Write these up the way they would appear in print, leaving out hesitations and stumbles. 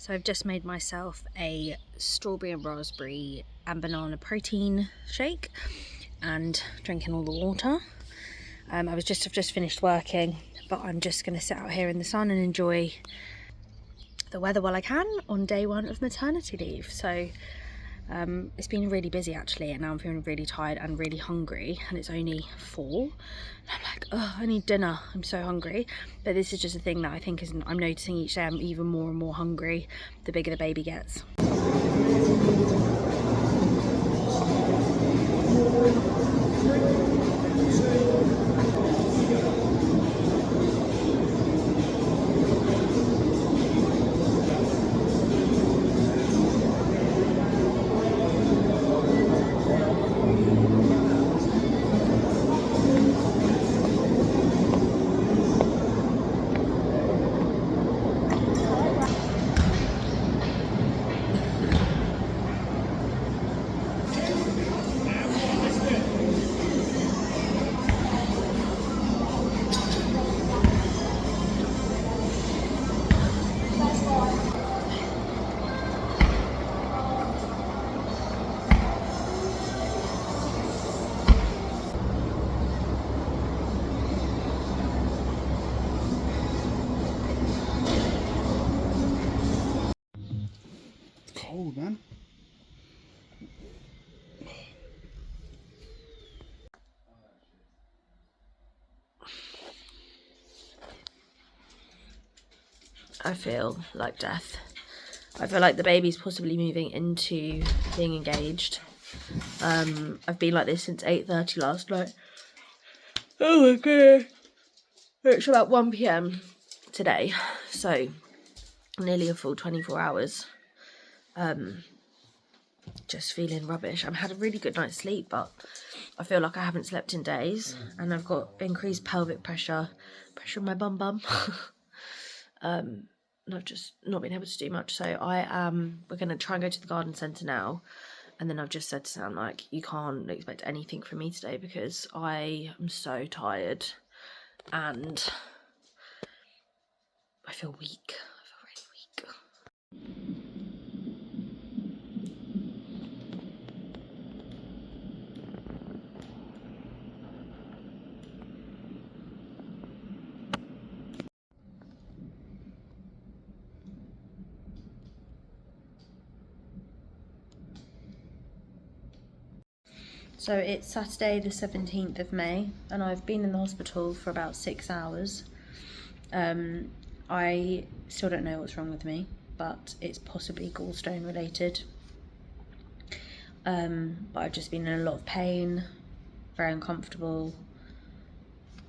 So I've just made myself a strawberry and raspberry and banana protein shake and drinking all the water. I've just finished working, but I'm just going to sit out here in the sun and enjoy the weather while I can on day one of maternity leave. So it's been really busy actually, and now I'm feeling really tired and really hungry, and it's only 4 and I'm like, oh, I need dinner, I'm so hungry. But this is just a thing that I think I'm noticing each day. I'm even more and more hungry the bigger the baby gets. Cold, man. I feel like death. I feel like the baby's possibly moving into being engaged. I've been like this since 8:30 last night. Oh my god. It's about 1 PM today, so nearly a full 24 hours. Just feeling rubbish. I've had a really good night's sleep, but I feel like I haven't slept in days, and I've got increased pelvic pressure in my bum. And I've just not been able to do much. So we're going to try and go to the garden centre now. And then I've just said to Sam, like, you can't expect anything from me today because I am so tired and I feel weak. I feel really weak. So it's Saturday the 17th of May and I've been in the hospital for about 6 hours. I still don't know what's wrong with me, but it's possibly gallstone related. But I've just been in a lot of pain, very uncomfortable,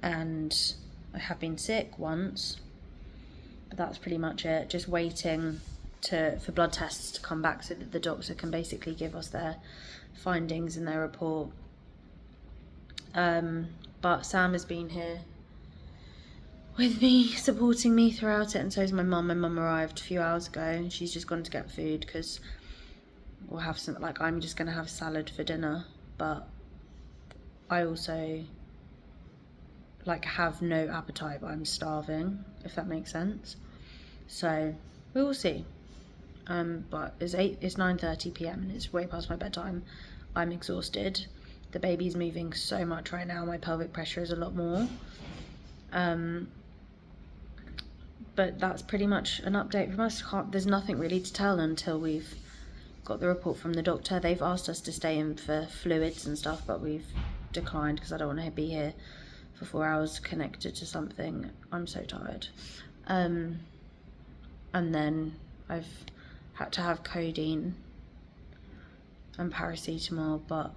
and I have been sick once, but that's pretty much it. Just waiting for blood tests to come back so that the doctor can basically give us their findings and their report. But Sam has been here with me, supporting me throughout it, and so is my mum. My mum arrived a few hours ago and she's just gone to get food because we'll have some, like, I'm just gonna have salad for dinner, but I also like have no appetite, but I'm starving, if that makes sense. So we will see. But it's 9:30 PM and it's way past my bedtime. I'm exhausted. The baby's moving so much right now. My pelvic pressure is a lot more. But that's pretty much an update from us. There's nothing really to tell until we've got the report from the doctor. They've asked us to stay in for fluids and stuff, but we've declined because I don't want to be here for 4 hours connected to something. I'm so tired. And then I've had to have codeine and paracetamol, but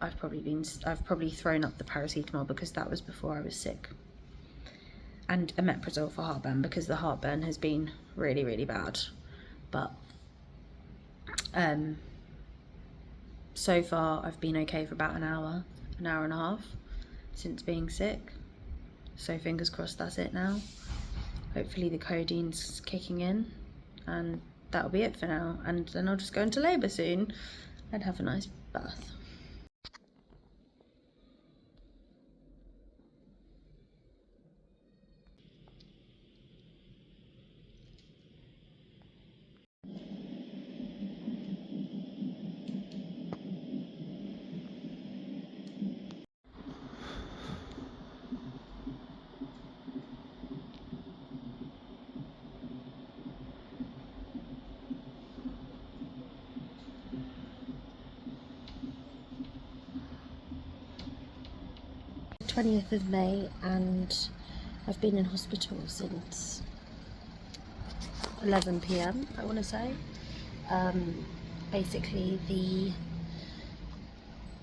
I've probably thrown up the paracetamol because that was before I was sick, and omeprazole for heartburn because the heartburn has been really, really bad. But so far I've been okay for about an hour and a half since being sick, so fingers crossed that's it now. Hopefully the codeine's kicking in and that'll be it for now, and then I'll just go into labour soon and have a nice bath. 20th of May and I've been in hospital since 11 p.m. I want to say. Basically the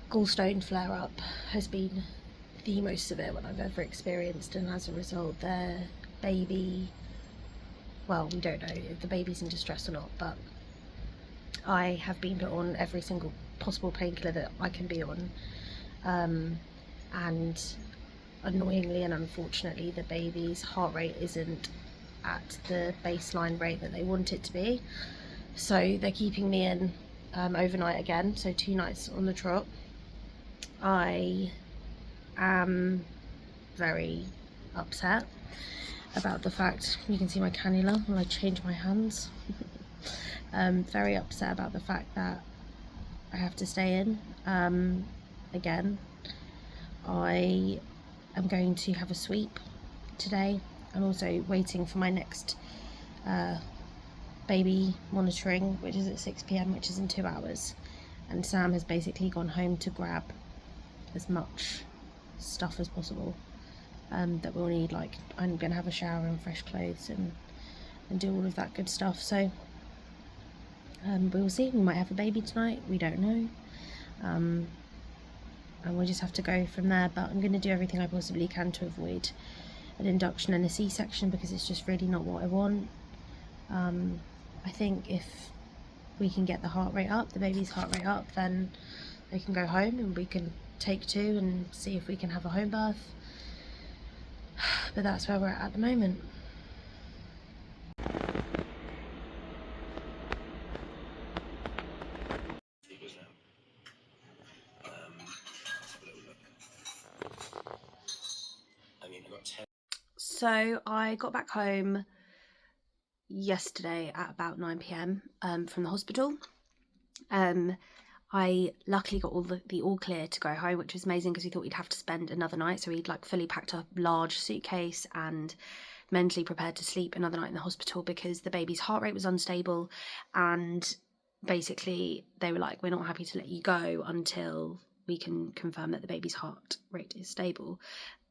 gallstone flare-up has been the most severe one I've ever experienced, and as a result their baby, well, we don't know if the baby's in distress or not, but I have been put on every single possible painkiller that I can be on, and annoyingly and unfortunately the baby's heart rate isn't at the baseline rate that they want it to be, so they're keeping me in overnight again, so 2 nights on the trot. I am very upset about the fact, you can see my cannula when I change my hands. Very upset about the fact that I have to stay in again. I am going to have a sweep today. I'm also waiting for my next baby monitoring, which is at 6 p.m, which is in 2 hours, and Sam has basically gone home to grab as much stuff as possible that we'll need. Like, I'm gonna have a shower and fresh clothes and do all of that good stuff, so we'll see. We might have a baby tonight, we don't know, and we'll just have to go from there. But I'm going to do everything I possibly can to avoid an induction and a C-section, because it's just really not what I want. I think if we can get the heart rate up, the baby's heart rate up, then they can go home and we can take 2 and see if we can have a home birth. But that's where we're at the moment. So I got back home yesterday at about 9 p.m. From the hospital. I luckily got the all clear to go home, which was amazing because we thought we'd have to spend another night, so we'd like fully packed a large suitcase and mentally prepared to sleep another night in the hospital because the baby's heart rate was unstable, and basically they were like, we're not happy to let you go until we can confirm that the baby's heart rate is stable.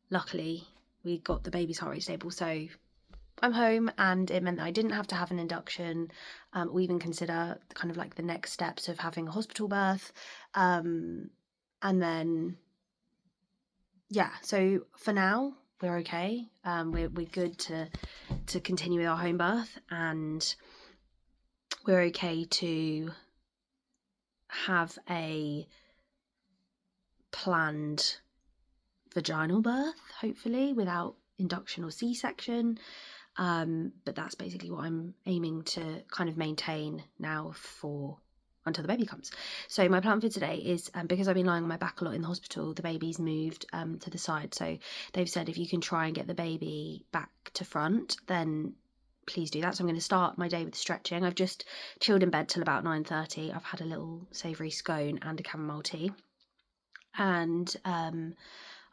Luckily we got the baby's heart rate stable, so I'm home, and it meant that I didn't have to have an induction or even consider kind of like the next steps of having a hospital birth. And then, yeah, so for now we're okay. We're good to continue with our home birth, and we're okay to have a planned vaginal birth, hopefully without induction or C-section. But that's basically what I'm aiming to kind of maintain now for until the baby comes. So my plan for today is, because I've been lying on my back a lot in the hospital, the baby's moved to the side, so they've said if you can try and get the baby back to front, then please do that. So I'm going to start my day with stretching. I've just chilled in bed till about 9:30. I've had a little savoury scone and a chamomile tea, and I'm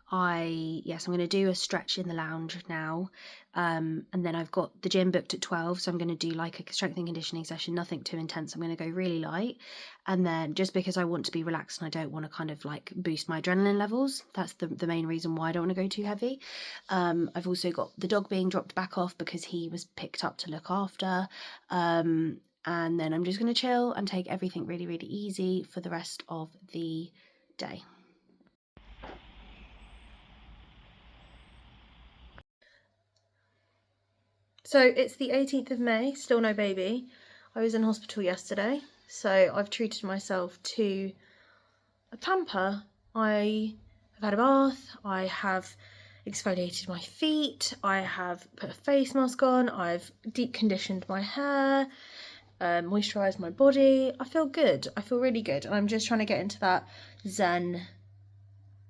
going to do a stretch in the lounge now, and then I've got the gym booked at 12, so I'm going to do like a strength and conditioning session, nothing too intense. I'm going to go really light, and then just because I want to be relaxed and I don't want to kind of like boost my adrenaline levels, that's the main reason why I don't want to go too heavy. I've also got the dog being dropped back off because he was picked up to look after, and then I'm just going to chill and take everything really, really easy for the rest of the day. So it's the 18th of May, still no baby. I was in hospital yesterday, so I've treated myself to a pamper. I have had a bath, I have exfoliated my feet, I have put a face mask on, I've deep conditioned my hair, moisturised my body. I feel good, I feel really good, and I'm just trying to get into that zen,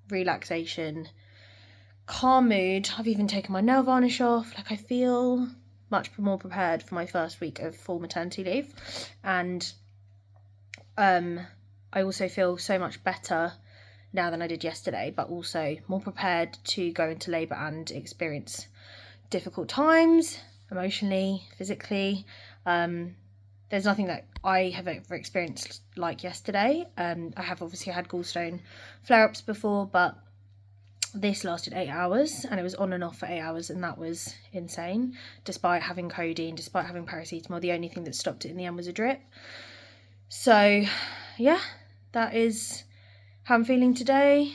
relaxation, calm mood. I've even taken my nail varnish off. Like, I feel much more prepared for my first week of full maternity leave, and I also feel so much better now than I did yesterday, but also more prepared to go into labour and experience difficult times emotionally, physically. There's nothing that I have ever experienced like yesterday. I have obviously had gallstone flare-ups before, but This lasted 8 hours, and it was on and off for 8 hours, and that was insane. Despite having codeine, despite having paracetamol, the only thing that stopped it in the end was a drip. So yeah, that is how I'm feeling today.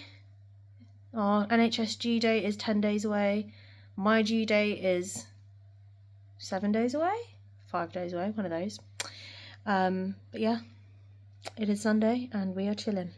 Our NHS due date is 10 days away. My due date is 7 days away, 5 days away, one of those. But yeah, it is Sunday and we are chilling.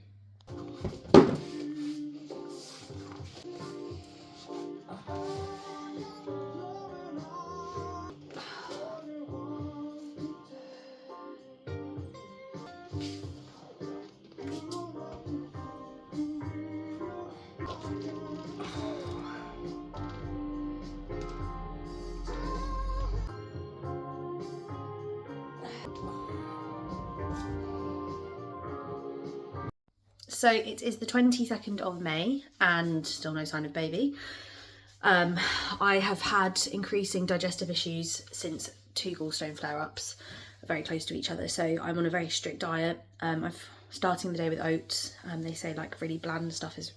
So it is the 22nd of May and still no sign of baby. I have had increasing digestive issues since 2 gallstone flare-ups, very close to each other. So I'm on a very strict diet. I'm starting the day with oats. They say like really bland stuff is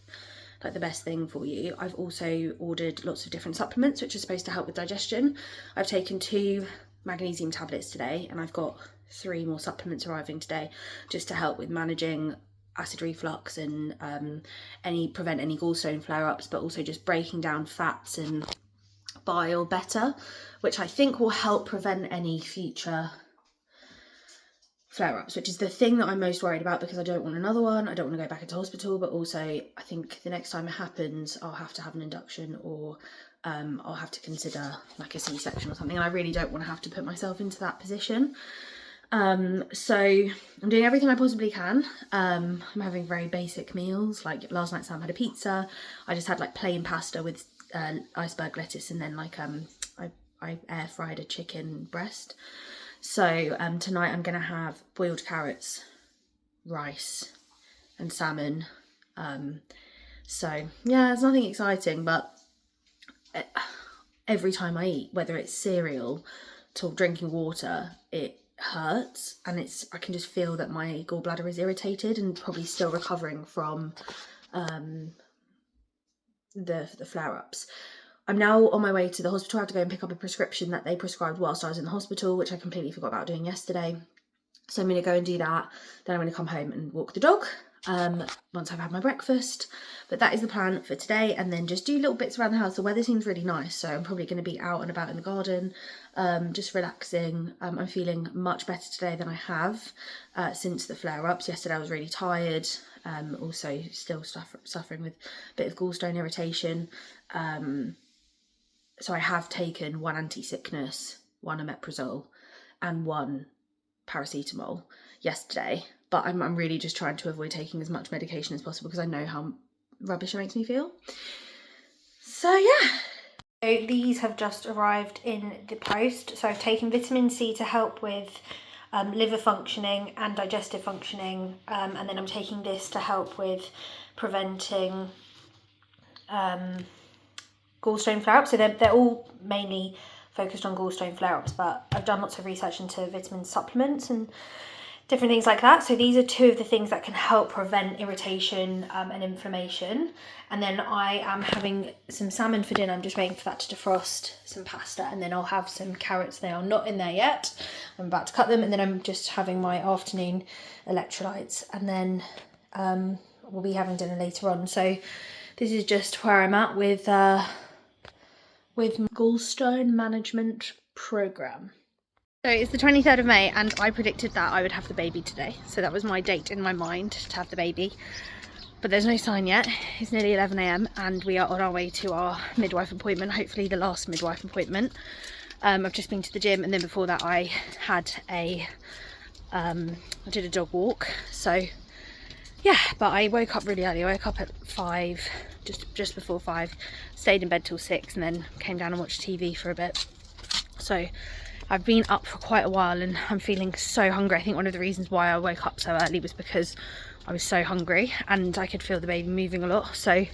like the best thing for you. I've also ordered lots of different supplements which are supposed to help with digestion. I've taken 2 magnesium tablets today, and I've got 3 more supplements arriving today just to help with managing acid reflux and prevent any gallstone flare-ups, but also just breaking down fats and bile better, which I think will help prevent any future flare-ups, which is the thing that I'm most worried about, because I don't want another one. I don't want to go back into hospital, but also I think the next time it happens I'll have to have an induction, or I'll have to consider like a C-section or something, and I really don't want to have to put myself into that position. So I'm doing everything I possibly can. I'm having very basic meals. Like last night Sam had a pizza. I just had like plain pasta with iceberg lettuce, and then like I air fried a chicken breast. So tonight I'm gonna have boiled carrots, rice and salmon. So yeah, it's nothing exciting, but every time I eat, whether it's cereal to drinking water, it hurts, and I can just feel that my gallbladder is irritated and probably still recovering from the flare-ups. I'm now on my way to the hospital. I have to go and pick up a prescription that they prescribed whilst I was in the hospital, which I completely forgot about doing yesterday. So I'm going to go and do that. Then I'm going to come home and walk the dog once I've had my breakfast. But that is the plan for today, and then just do little bits around the house. The weather seems really nice, so I'm probably going to be out and about in the garden, just relaxing. I'm feeling much better today than I have since the flare-ups. Yesterday I was really tired, also still suffering with a bit of gallstone irritation. So I have taken 1 anti-sickness, 1 omeprazole and 1 paracetamol yesterday, but I'm really just trying to avoid taking as much medication as possible because I know how rubbish it makes me feel. So yeah. So these have just arrived in the post. So I've taken vitamin C to help with liver functioning and digestive functioning, and then I'm taking this to help with preventing gallstone flare-ups. So they're all mainly focused on gallstone flare-ups, but I've done lots of research into vitamin supplements and different things like that. So these are 2 of the things that can help prevent irritation and inflammation. And then I am having some salmon for dinner. I'm just waiting for that to defrost, some pasta, and then I'll have some carrots. They are not in there yet. I'm about to cut them, and then I'm just having my afternoon electrolytes, and then we'll be having dinner later on. So this is just where I'm at with gallstone management program. So it's the 23rd of May, and I predicted that I would have the baby today. So that was my date in my mind to have the baby. But there's no sign yet. It's nearly 11 AM and we are on our way to our midwife appointment, hopefully the last midwife appointment. I've just been to the gym, and then before that I had I did a dog walk. So yeah, but I woke up really early. I woke up at 5, just before 5, stayed in bed till 6, and then came down and watched TV for a bit. So I've been up for quite a while and I'm feeling so hungry. I think one of the reasons why I woke up so early was because I was so hungry and I could feel the baby moving a lot. So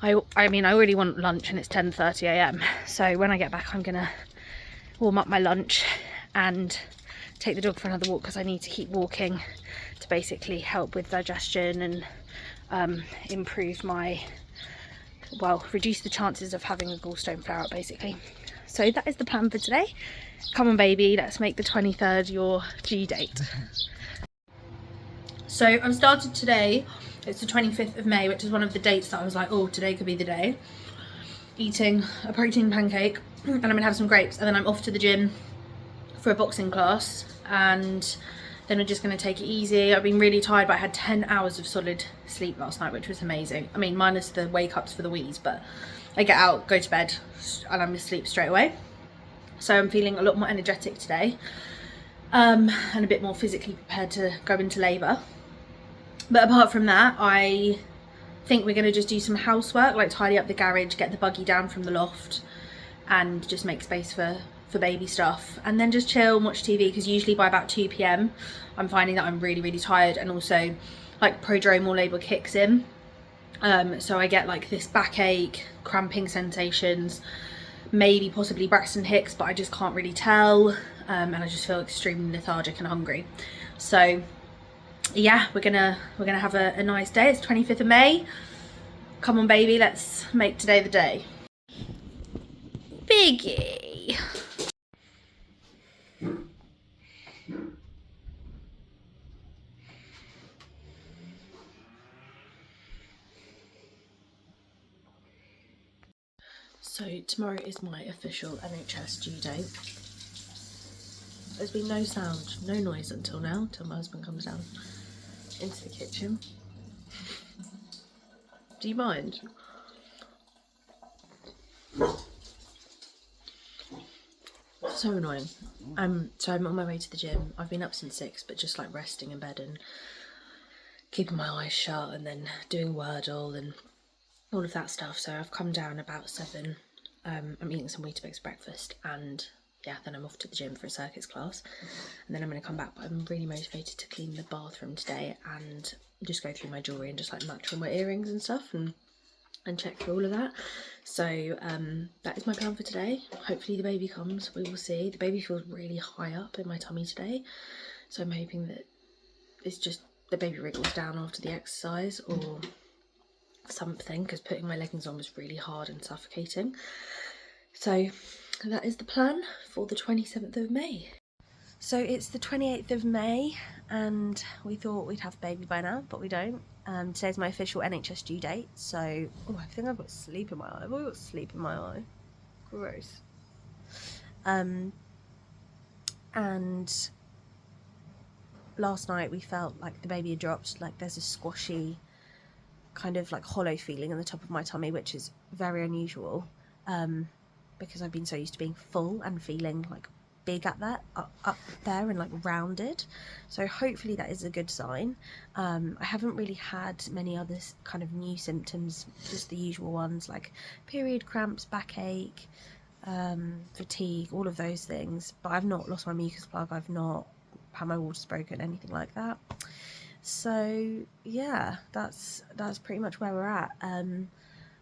I mean I really want lunch, and it's 10:30 AM. So when I get back I'm gonna warm up my lunch and take the dog for another walk, because I need to keep walking to basically help with digestion and improve my well, reduce the chances of having a gallstone flare up basically. So that is the plan for today. Come on baby, let's make the 23rd your due date. So I've started today, it's the 25th of May, which is one of the dates that I was like, oh, today could be the day. Eating a protein pancake, and I'm gonna have some grapes, and then I'm off to the gym for a boxing class, and then we're just gonna take it easy. I've been really tired, but I had 10 hours of solid sleep last night, which was amazing. I mean, minus the wake ups for the wheeze, but I get out, go to bed, and I'm asleep straight away. So I'm feeling a lot more energetic today, and a bit more physically prepared to go into labour. But apart from that, I think we're going to just do some housework, like tidy up the garage, get the buggy down from the loft, and just make space for baby stuff, and then just chill and watch TV, because usually by about 2 p.m. I'm finding that I'm really tired, and also like prodromal labour kicks in, so I get like this backache, cramping sensations, maybe possibly Braxton Hicks, but I just can't really tell, and I just feel extremely lethargic and hungry. So yeah, we're gonna have a nice day. It's 25th of May. Come on baby, let's make today the day. Biggie. So tomorrow is my official NHS due date. There's been no sound, no noise until now, until my husband comes down into the kitchen. Do you mind? So annoying. So I'm on my way to the gym. I've been up since 6, but just like resting in bed and keeping my eyes shut, and then doing Wordle and all of that stuff. So I've come down about 7. I'm eating some Weetabix breakfast, and yeah, then I'm off to the gym for a circuits class, and then I'm going to come back. But I'm really motivated to clean the bathroom today and just go through my jewellery and just like match all my earrings and stuff, and check through all of that. So that is my plan for today. Hopefully the baby comes, we will see. The baby feels really high up in my tummy today, so I'm hoping that it's just the baby wriggles down after the exercise or something, because putting my leggings on was really hard and suffocating. So that is the plan for the 27th of May. So it's the 28th of May, and we thought we'd have a baby by now, but we don't. Today's my official NHS due date, so... Oh, I think I've got sleep in my eye. I've got sleep in my eye. Gross. And last night we felt like the baby had dropped. Like there's a squashy, kind of like hollow feeling in the top of my tummy, which is very unusual, because I've been so used to being full and feeling like big at that, up there and like rounded. So hopefully that is a good sign. I haven't really had many other kind of new symptoms, just the usual ones like period cramps, backache, fatigue, all of those things, but I've not lost my mucus plug, I've not had my waters broken, anything like that. So yeah, that's pretty much where we're at.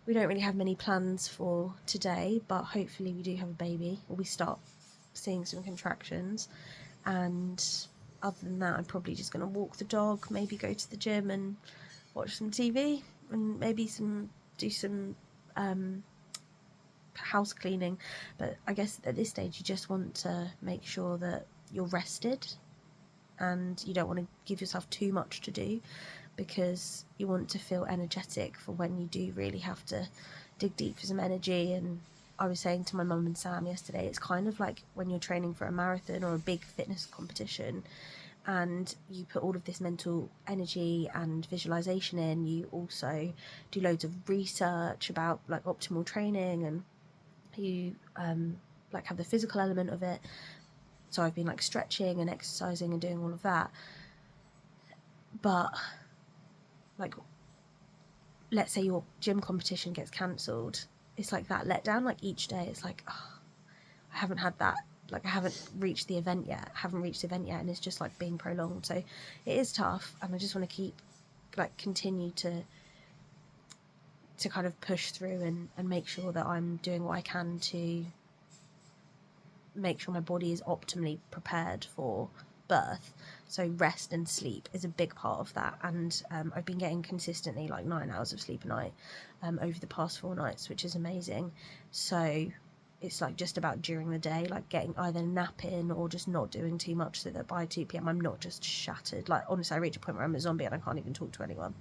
We don't really have many plans for today, but hopefully we do have a baby, or we start seeing some contractions, and other than that I'm probably just going to walk the dog, maybe go to the gym and watch some TV, and maybe do some house cleaning. But I guess at this stage you just want to make sure that you're rested, and you don't want to give yourself too much to do, because you want to feel energetic for when you do really have to dig deep for some energy. And I was saying to my mum and Sam yesterday, it's kind of like when you're training for a marathon or a big fitness competition, and you put all of this mental energy and visualization in, you also do loads of research about like optimal training, and you like have the physical element of it. So I've been like stretching and exercising and doing all of that. But like, let's say your gym competition gets cancelled, it's like that letdown. Like each day it's like, oh, I haven't had that, like I haven't reached the event yet, and it's just like being prolonged. So it is tough, and I just want to keep like continue to kind of push through and make sure that I'm doing what I can to make sure my body is optimally prepared for birth. So rest and sleep is a big part of that, and I've been getting consistently like 9 hours of sleep a night over the past 4 nights, which is amazing. So it's like just about during the day, like getting either napping or just not doing too much, so that by 2 p.m. I'm not just shattered. Like honestly, I reach a point where I'm a zombie and I can't even talk to anyone.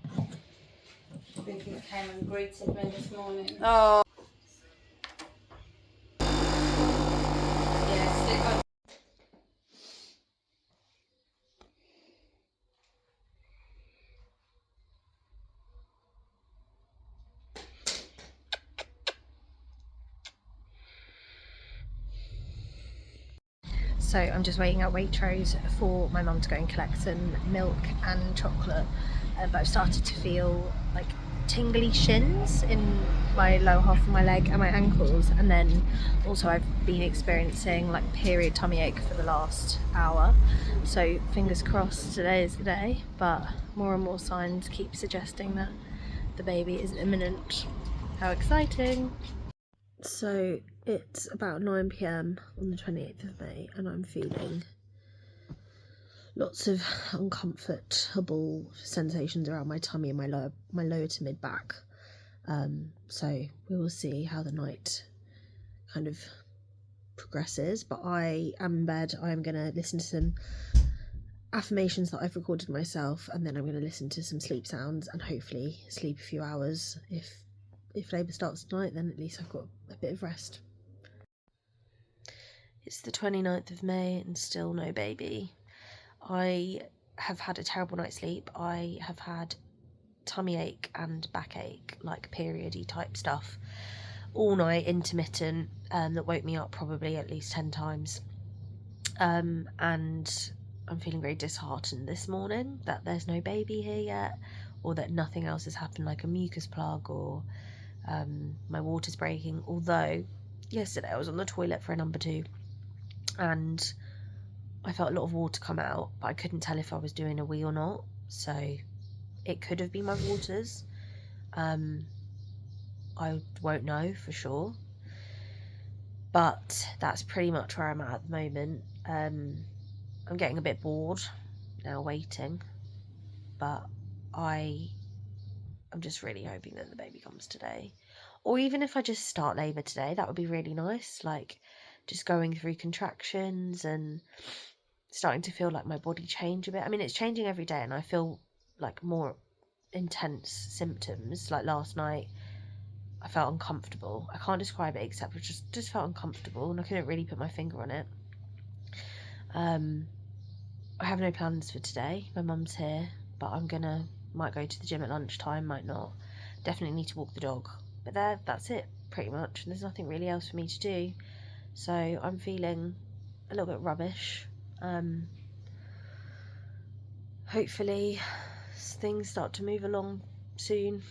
I think he came and greeted me this morning. Oh. Yeah, stick on. So I'm just waiting at Waitrose for my mum to go and collect some milk and chocolate, but I've started to feel like tingly shins in my lower half of my leg and my ankles, and then also I've been experiencing like period tummy ache for the last hour, so fingers crossed today is the day, but more and more signs keep suggesting that the baby is imminent. How exciting! So it's about 9 p.m. on the 28th of May and I'm feeling lots of uncomfortable sensations around my tummy and my lower to mid back. So we will see how the night kind of progresses, but I am in bed. I am going to listen to some affirmations that I've recorded myself, and then I'm going to listen to some sleep sounds and hopefully sleep a few hours. If labour starts tonight, then at least I've got a bit of rest. It's the 29th of May and still no baby. I have had a terrible night's sleep. I have had tummy ache and backache, like periody type stuff, all night, intermittent, that woke me up probably at least 10 times. And I'm feeling very disheartened this morning that there's no baby here yet, or that nothing else has happened, like a mucus plug or my water's breaking. Although yesterday I was on the toilet for a number 2 and I felt a lot of water come out, but I couldn't tell if I was doing a wee or not, so it could have been my waters. I won't know for sure, but that's pretty much where I'm at the moment. I'm getting a bit bored now waiting, but I'm just really hoping that the baby comes today, or even if I just start labour today, that would be really nice, like just going through contractions and starting to feel like my body change a bit. I mean, it's changing every day and I feel like more intense symptoms. Like last night I felt uncomfortable. I can't describe it except it just felt uncomfortable and I couldn't really put my finger on it. I have no plans for today. My mum's here, but might go to the gym at lunchtime, might not. Definitely need to walk the dog, but that's it pretty much, and there's nothing really else for me to do, so I'm feeling a little bit rubbish. Hopefully things start to move along soon.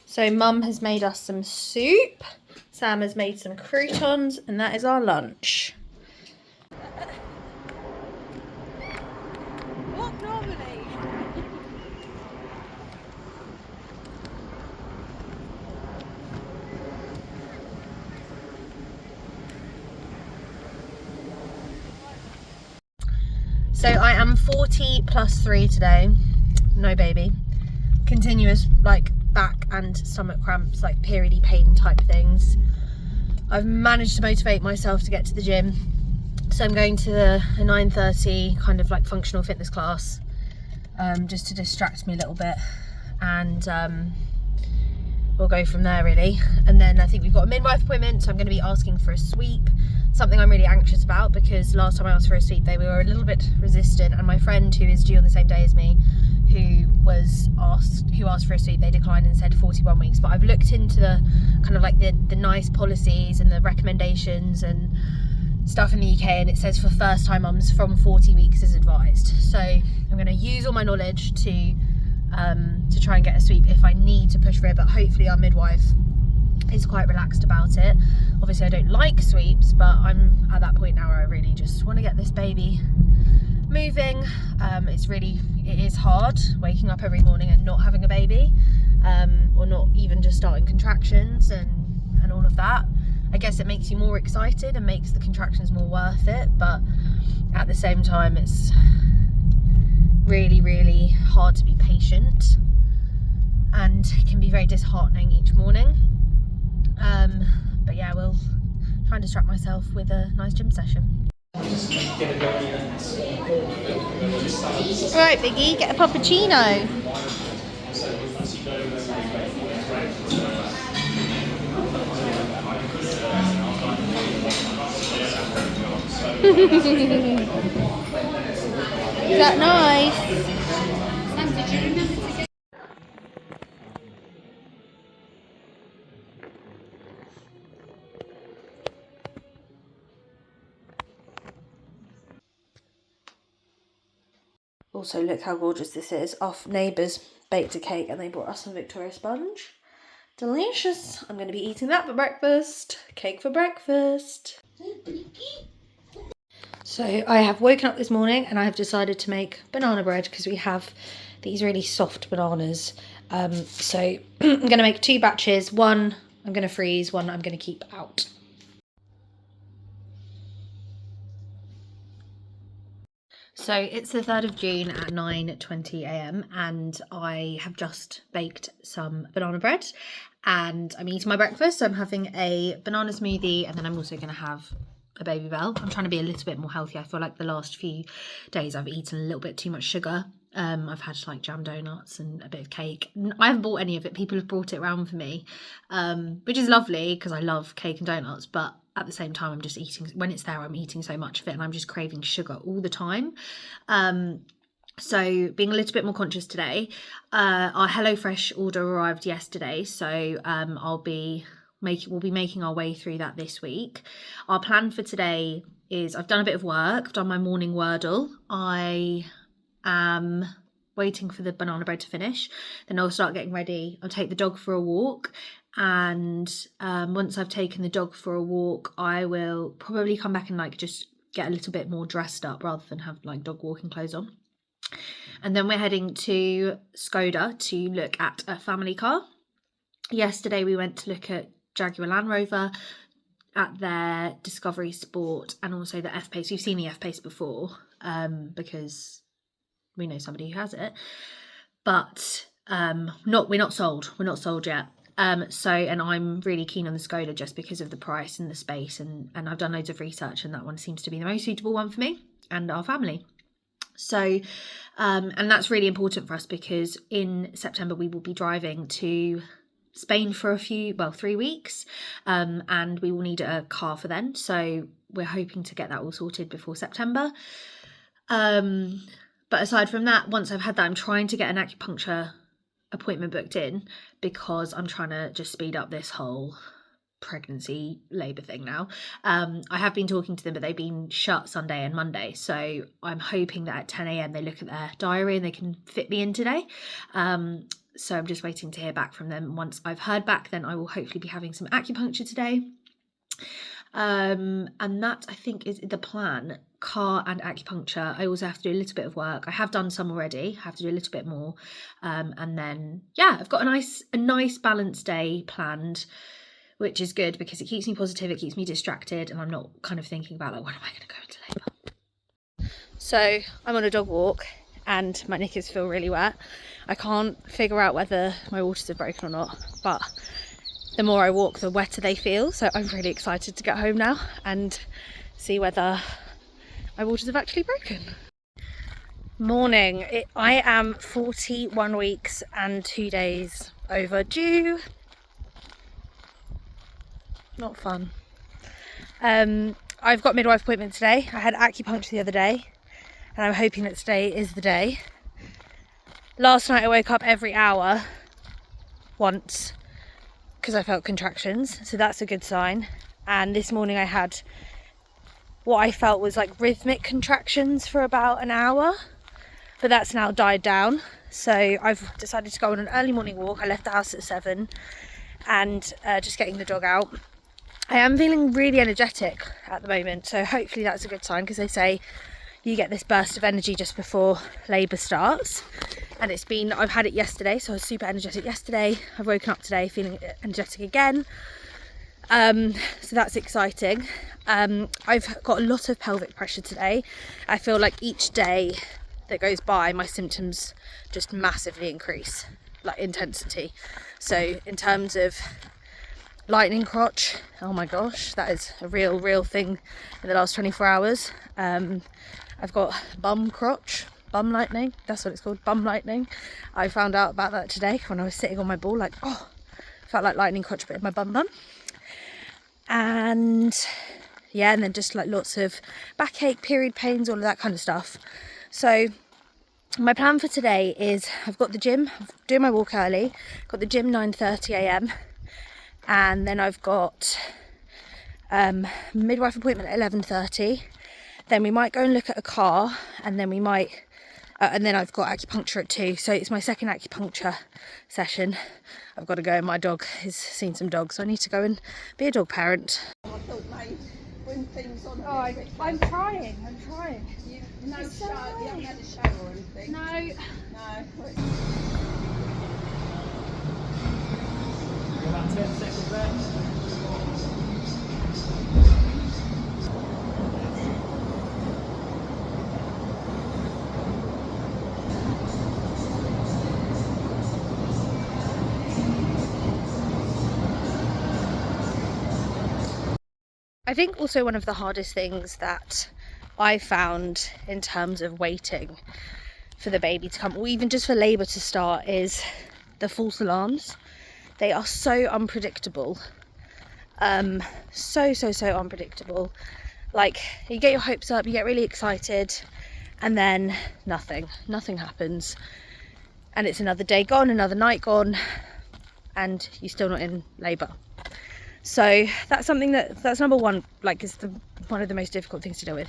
So Mum has made us some soup, Sam has made some croutons, and that is our lunch. What normally? So I am 40 plus 3 today, no baby, continuous like back and stomach cramps, like periody pain type things. I've managed to motivate myself to get to the gym, so I'm going to a 9:30 kind of like functional fitness class, just to distract me a little bit, and we'll go from there really. And then I think we've got a midwife appointment, so I'm going to be asking for a sweep, something I'm really anxious about because last time I asked for a sweep they were a little bit resistant, and my friend who is due on the same day as me who asked for a sweep, they declined and said 41 weeks. But I've looked into the kind of like the nice policies and the recommendations and stuff in the UK, and it says for first time mums from 40 weeks is advised. So I'm going to use all my knowledge to try and get a sweep if I need to push for it, but hopefully our midwife is quite relaxed about it. Obviously I don't like sweeps, but I'm at that point now where I really just want to get this baby moving. It is hard waking up every morning and not having a baby, or not even just starting contractions and all of that. I guess it makes you more excited and makes the contractions more worth it, but at the same time it's really, really hard to be patient, and it can be very disheartening each morning. But yeah, we'll try and distract myself with a nice gym session. Alright Biggie, get a puppuccino. Is that nice? Also, look how gorgeous this is. Our neighbours baked a cake and they brought us some Victoria sponge. Delicious. I'm going to be eating that for breakfast. Cake for breakfast. So I have woken up this morning and I have decided to make banana bread because we have these really soft bananas. So I'm going to make 2 batches. One I'm going to freeze, one I'm going to keep out. So it's the 3rd of June at 9:20 AM and I have just baked some banana bread and I'm eating my breakfast. So I'm having a banana smoothie and then I'm also going to have a Baby Bell. I'm trying to be a little bit more healthy. I feel like the last few days I've eaten a little bit too much sugar. I've had like jam donuts and a bit of cake. I haven't bought any of it. People have brought it around for me, which is lovely because I love cake and donuts, but at the same time I'm just eating, when it's there I'm eating so much of it and I'm just craving sugar all the time. So being a little bit more conscious today. Our HelloFresh order arrived yesterday, so we'll be making our way through that this week. Our plan for today is I've done a bit of work. I've done my morning Wordle. I am waiting for the banana bread to finish. Then I'll start getting ready. I'll take the dog for a walk. And once I've taken the dog for a walk, I will probably come back and like just get a little bit more dressed up rather than have like dog walking clothes on. And then we're heading to Skoda to look at a family car. Yesterday we went to look at Jaguar Land Rover at their Discovery Sport and also the F-Pace. We've seen the F-Pace before because we know somebody who has it, but we're not sold yet. And I'm really keen on the Skoda just because of the price and the space, and I've done loads of research and that one seems to be the most suitable one for me and our family. So and that's really important for us because in September we will be driving to Spain for 3 weeks, and we will need a car for then, so we're hoping to get that all sorted before September. But aside from that, once I've had that, I'm trying to get an acupuncture appointment booked in because I'm trying to just speed up this whole pregnancy labour thing now. I have been talking to them, but they've been shut Sunday and Monday, so I'm hoping that at 10 AM they look at their diary and they can fit me in today. So I'm just waiting to hear back from them. Once I've heard back, then I will hopefully be having some acupuncture today. And that I think is the plan. Car and acupuncture. I also have to do a little bit of work. I have done some already. I have to do a little bit more. And then yeah, I've got a nice balanced day planned, which is good because it keeps me positive, it keeps me distracted, and I'm not kind of thinking about like when am I going to go into labour. So I'm on a dog walk and my knickers feel really wet. I can't figure out whether my waters are broken or not, but the more I walk the wetter they feel, so I'm really excited to get home now and see whether my waters have actually broken. Morning. I am 41 weeks and 2 days overdue. Not fun. I've got a midwife appointment today. I had acupuncture the other day and I'm hoping that today is the day. Last night I woke up every hour once because I felt contractions, so that's a good sign. And this morning I had what I felt was like rhythmic contractions for about an hour, but that's now died down. So I've decided to go on an early morning walk. I left the house at 7 and just getting the dog out. I am feeling really energetic at the moment, so hopefully that's a good sign because they say you get this burst of energy just before labour starts, and I've had it yesterday, so I was super energetic yesterday. I've woken up today feeling energetic again. So that's exciting. I've got a lot of pelvic pressure today. I feel like each day that goes by my symptoms just massively increase, like intensity. So in terms of lightning crotch, oh my gosh, that is a real thing in the last 24 hours. I've got bum crotch, bum lightning, that's what it's called, bum lightning. I found out about that today when I was sitting on my ball, like, oh, felt like lightning crotch bit in my bum. And yeah, and then just like lots of backache, period pains, all of that kind of stuff. So my plan for today is I've got the gym, I'm doing my walk early, got the gym 9:30 a.m. and then I've got midwife appointment at 11:30. Then we might go and look at a car, and then we might and then I've got acupuncture at 2, so it's my second acupuncture session. I've got to go, and my dog has seen some dogs, so I need to go and be a dog parent. I thought, mate, bring things on. Oh, I'm trying. You haven't had a shower or anything? No. About 10 seconds there. I think also one of the hardest things that I found in terms of waiting for the baby to come, or even just for labour to start, is the false alarms. They are so unpredictable. So unpredictable. Like, you get your hopes up, you get really excited, and then nothing happens. And it's another day gone, another night gone, and you're still not in labour. So that's something that's number one, like, is one of the most difficult things to deal with.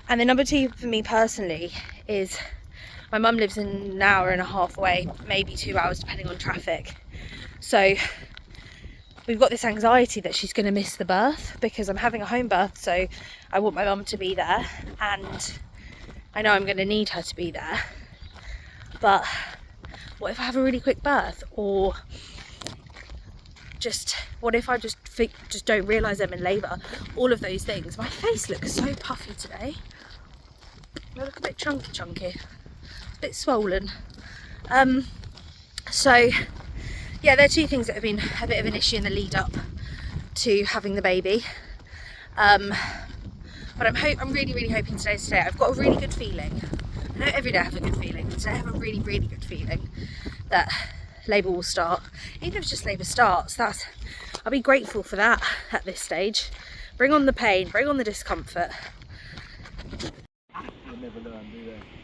And then number 2 for me personally is my mum lives an hour and a half away, maybe 2 hours depending on traffic. So we've got this anxiety that she's going to miss the birth, because I'm having a home birth, so I want my mum to be there, and I know I'm going to need her to be there. But what if I have a really quick birth, or just what if I just don't realise I'm in labour? All of those things. My face looks so puffy today. I look a bit chunky, a bit swollen. So yeah, they're 2 things that have been a bit of an issue in the lead up to having the baby. But I'm really hoping today's today. I've got a really good feeling. I know every day I have a good feeling, but today I have a really good feeling that labour will start. Even if it's just labour starts, I'll be grateful for that at this stage. Bring on the pain, bring on the discomfort. You'll never learn, do they?